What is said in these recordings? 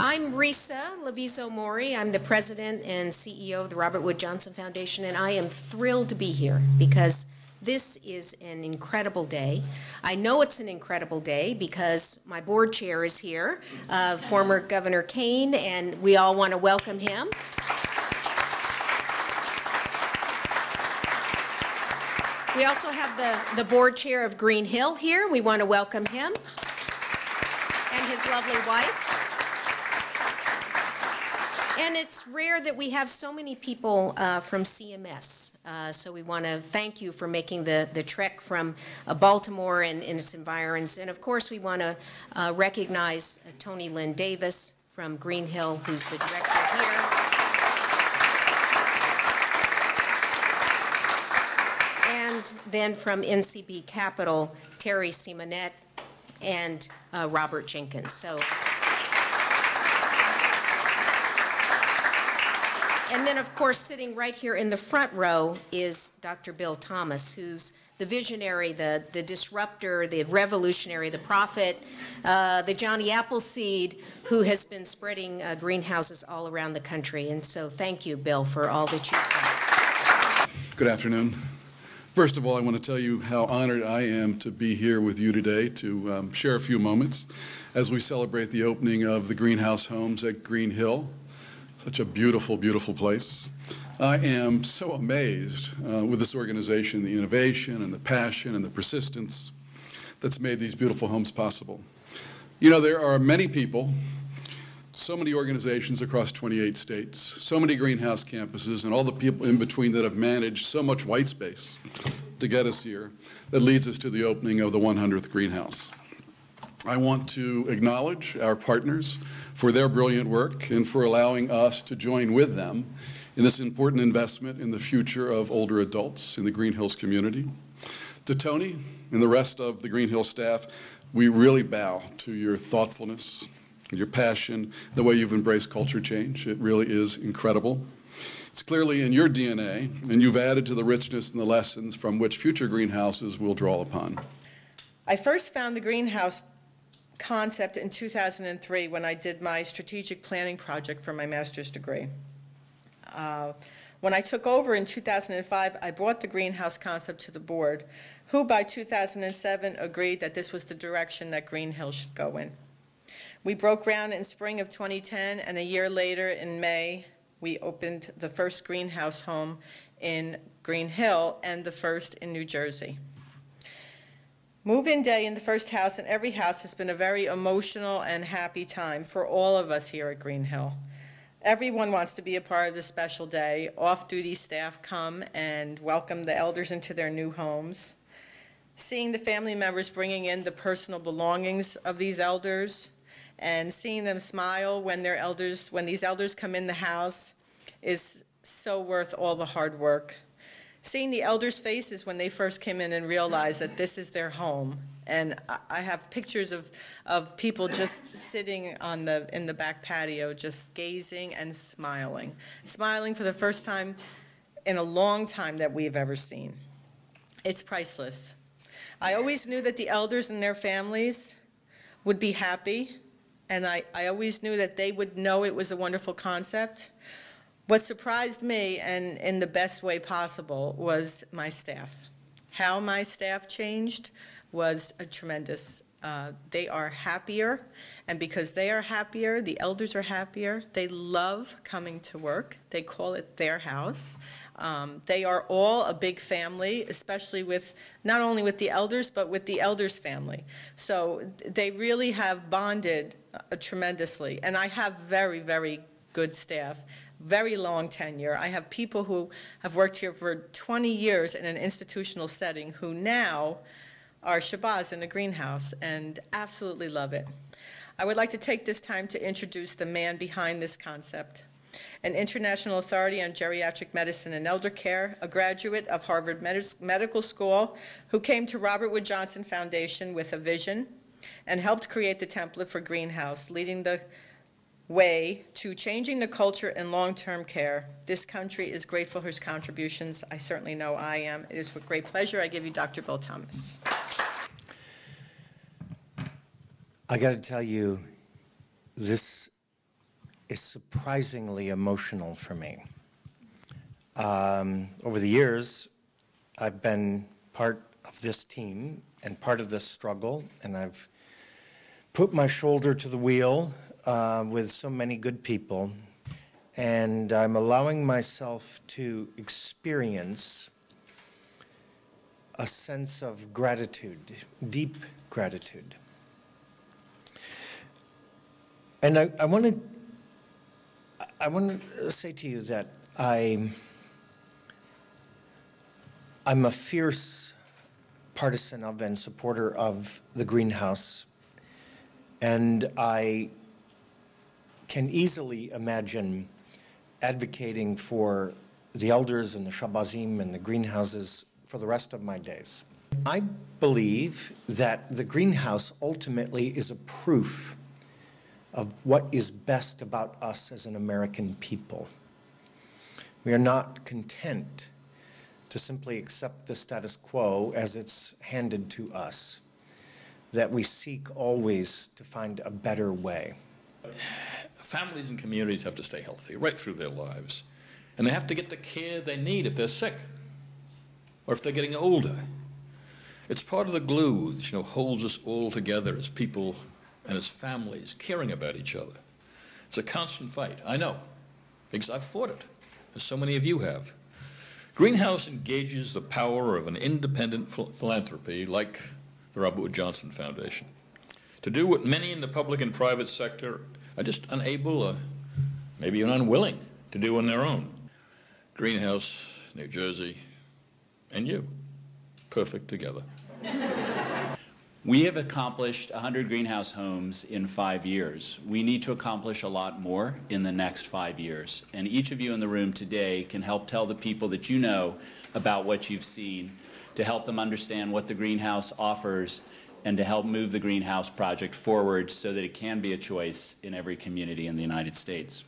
I'm Risa Levizo Mori. I'm the president and CEO of the Robert Wood Johnson Foundation, and I am thrilled to be here because this is an incredible day. I know it's an incredible day because my board chair is here, former Governor Kane, and we all want to welcome him. We also have the board chair of Green Hill here. We want to welcome him and his lovely wife. And it's rare that we have so many people from CMS. So we want to thank you for making the trek from Baltimore and its environs. And of course, we want to recognize Tony Lynn Davis from Green Hill, who's the director here. And then from NCB Capital, Terry Simonette and Robert Jenkins. And then, of course, sitting right here in the front row is Dr. Bill Thomas, who's the visionary, the disruptor, the revolutionary, the prophet, the Johnny Appleseed, who has been spreading greenhouses all around the country. And so thank you, Bill, for all that you've done. Good afternoon. First of all, I want to tell you how honored I am to be here with you today to share a few moments as we celebrate the opening of the greenhouse homes at Green Hill. Such a beautiful, beautiful place. I am so amazed with this organization, the innovation and the passion and the persistence that's made these beautiful homes possible. You know, there are many people, so many organizations across 28 states, so many greenhouse campuses, and all the people in between that have managed so much white space to get us here that leads us to the opening of the 100th greenhouse. I want to acknowledge our partners for their brilliant work and for allowing us to join with them in this important investment in the future of older adults in the Green Hills community. To Tony and the rest of the Green Hills staff, we really bow to your thoughtfulness, your passion, the way you've embraced culture change. It really is incredible. It's clearly in your DNA, and you've added to the richness and the lessons from which future greenhouses will draw upon. I first found the greenhouse concept in 2003 when I did my strategic planning project for my master's degree. When I took over in 2005, I brought the greenhouse concept to the board, who by 2007 agreed that this was the direction that Green Hill should go in. We broke ground in spring of 2010, and a year later in May, we opened the first greenhouse home in Green Hill and the first in New Jersey. Move-in day in the first house and every house has been a very emotional and happy time for all of us here at Green Hill. Everyone wants to be a part of this special day. Off-duty staff come and welcome the elders into their new homes. Seeing the family members bringing in the personal belongings of these elders and seeing them smile when these elders come in the house is so worth all the hard work. Seeing the elders' faces when they first came in and realized that this is their home. And I have pictures of people just sitting in the back patio, just gazing and smiling. Smiling for the first time in a long time that we've ever seen. It's priceless. I always knew that the elders and their families would be happy, and I always knew that they would know it was a wonderful concept. What surprised me, and in the best way possible, was my staff. How my staff changed was a tremendous. They are happier, and because they are happier, the elders are happier. They love coming to work. They call it their house. They are all a big family, especially with, not only with the elders, but with the elders' family. So they really have bonded tremendously, and I have very, very good staff. Very long tenure. I have people who have worked here for 20 years in an institutional setting who now are Shabazz in a greenhouse and absolutely love it. I would like to take this time to introduce the man behind this concept, an international authority on geriatric medicine and elder care, a graduate of Harvard Medical School who came to Robert Wood Johnson Foundation with a vision and helped create the template for Greenhouse, leading the way to changing the culture in long-term care. This country is grateful for his contributions. I certainly know I am. It is with great pleasure I give you Dr. Bill Thomas. I got to tell you, this is surprisingly emotional for me. Over the years, I've been part of this team and part of this struggle, and I've put my shoulder to the wheel with so many good people, and I'm allowing myself to experience a sense of gratitude, deep gratitude. And I want to say to you that I'm a fierce partisan of and supporter of the greenhouse, and I can easily imagine advocating for the elders and the Shabazim and the greenhouses for the rest of my days. I believe that the greenhouse ultimately is a proof of what is best about us as an American people. We are not content to simply accept the status quo as it's handed to us, that we seek always to find a better way. Families and communities have to stay healthy right through their lives, and they have to get the care they need if they're sick or if they're getting older. It's part of the glue that, holds us all together as people and as families, caring about each other. It's a constant fight, I know, because I've fought it, as so many of you have. Greenhouse engages the power of an independent philanthropy like the Robert Wood Johnson Foundation to do what many in the public and private sector are just unable or maybe even unwilling to do on their own. Greenhouse, New Jersey, and you, perfect together. We have accomplished 100 greenhouse homes in 5 years. We need to accomplish a lot more in the next 5 years. And each of you in the room today can help tell the people that you know about what you've seen, to help them understand what the greenhouse offers, and to help move the greenhouse project forward so that it can be a choice in every community in the United States.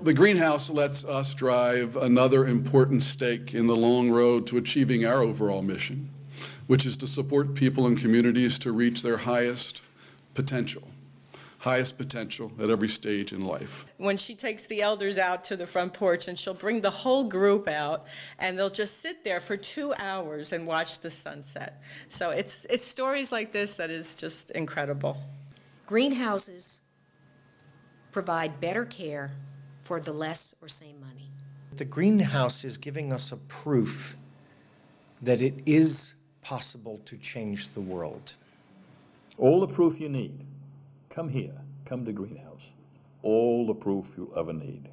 The greenhouse lets us drive another important stake in the long road to achieving our overall mission, which is to support people and communities to reach their highest potential at every stage in life. When she takes the elders out to the front porch, and she'll bring the whole group out, and they'll just sit there for 2 hours and watch the sunset. So it's stories like this that is just incredible. Greenhouses provide better care for the less or same money. The greenhouse is giving us a proof that it is possible to change the world. All the proof you need, come here, come to Greenhouse. All the proof you'll ever need.